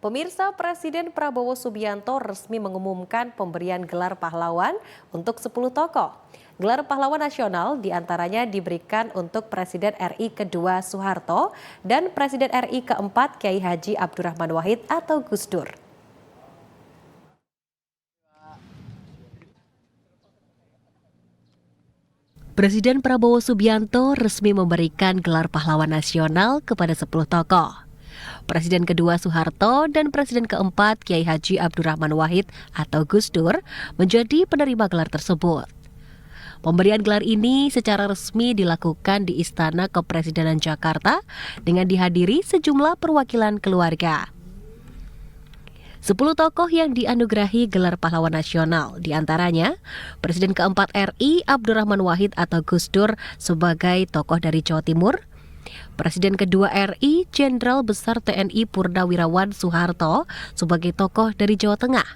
Pemirsa, Presiden Prabowo Subianto resmi mengumumkan pemberian gelar pahlawan untuk 10 tokoh. Gelar pahlawan nasional diantaranya diberikan untuk Presiden RI kedua Soeharto dan Presiden RI keempat Kiai Haji Abdurrahman Wahid atau Gus Dur. Presiden Prabowo Subianto resmi memberikan gelar pahlawan nasional kepada 10 tokoh. Presiden kedua Soeharto dan Presiden keempat Kiai Haji Abdurrahman Wahid atau Gus Dur menjadi penerima gelar tersebut. Pemberian gelar ini secara resmi dilakukan di Istana Kepresidenan Jakarta dengan dihadiri sejumlah perwakilan keluarga. 10 tokoh yang dianugerahi gelar pahlawan nasional, diantaranya Presiden keempat RI Abdurrahman Wahid atau Gus Dur sebagai tokoh dari Jawa Timur, Presiden kedua RI Jenderal Besar TNI Purnawirawan Soeharto sebagai tokoh dari Jawa Tengah,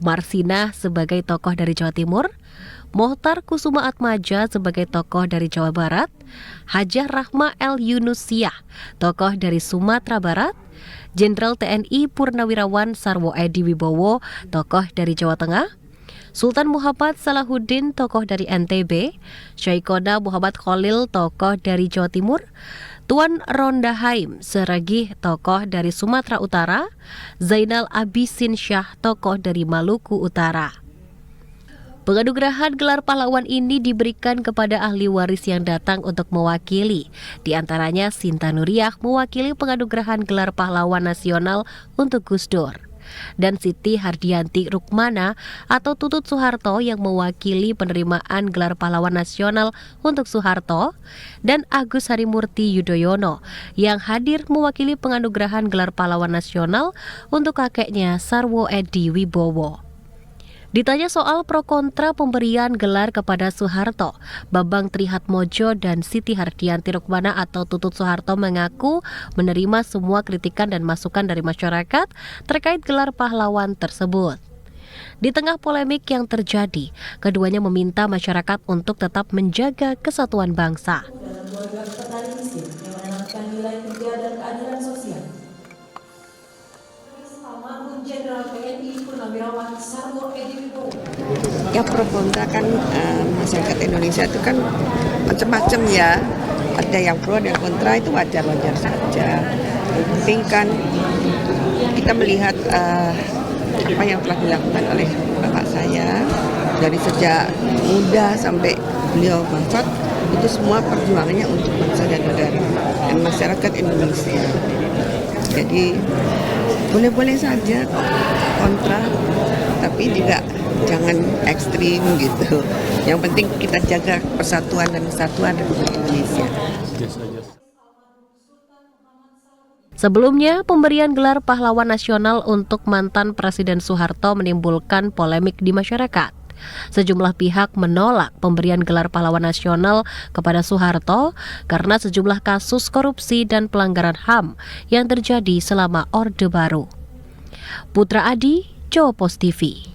Marsina sebagai tokoh dari Jawa Timur, Mohtar Kusuma Atmaja sebagai tokoh dari Jawa Barat, Hajah Rahma El Yunusiah, tokoh dari Sumatera Barat, Jenderal TNI Purnawirawan Sarwo Edi Wibowo, tokoh dari Jawa Tengah, Sultan Muhammad Salahuddin, tokoh dari NTB, Syaikona Muhammad Khalil, tokoh dari Jawa Timur, Tuan Rondahaim Seragih, tokoh dari Sumatera Utara, Zainal Abisin Syah, tokoh dari Maluku Utara. Penganugerahan gelar pahlawan ini diberikan kepada ahli waris yang datang untuk mewakili, di antaranya Sinta Nuriyah mewakili penganugerahan gelar pahlawan nasional untuk Gus Dur, dan Siti Hardianti Rukmana atau Tutut Soeharto yang mewakili penerimaan gelar pahlawan nasional untuk Soeharto, dan Agus Harimurti Yudhoyono yang hadir mewakili penganugerahan gelar pahlawan nasional untuk kakeknya Sarwo Edi Wibowo. Ditanya soal pro kontra pemberian gelar kepada Soeharto, Bambang Trihatmojo dan Siti Hardianti Rukmana atau Tutut Soeharto mengaku menerima semua kritikan dan masukan dari masyarakat terkait gelar pahlawan tersebut. Di tengah polemik yang terjadi, keduanya meminta masyarakat untuk tetap menjaga kesatuan bangsa. Ya, pro kontra kan masyarakat Indonesia itu kan macam-macam ya. Ada yang pro dan kontra, itu wajar-wajar saja. Penting kan kita melihat apa yang telah dilakukan oleh bapak saya dari sejak muda sampai beliau wafat, itu semua perjuangannya untuk bangsa dan negara dan masyarakat Indonesia. Jadi boleh-boleh saja kontra, tapi juga jangan ekstrim gitu. Yang penting kita jaga persatuan dan kesatuan Republik Indonesia. Sebelumnya, pemberian gelar pahlawan nasional untuk mantan Presiden Soeharto menimbulkan polemik di masyarakat. Sejumlah pihak menolak pemberian gelar pahlawan nasional kepada Soeharto karena sejumlah kasus korupsi dan pelanggaran HAM yang terjadi selama Orde Baru. Putra Adi, Jawa Post TV.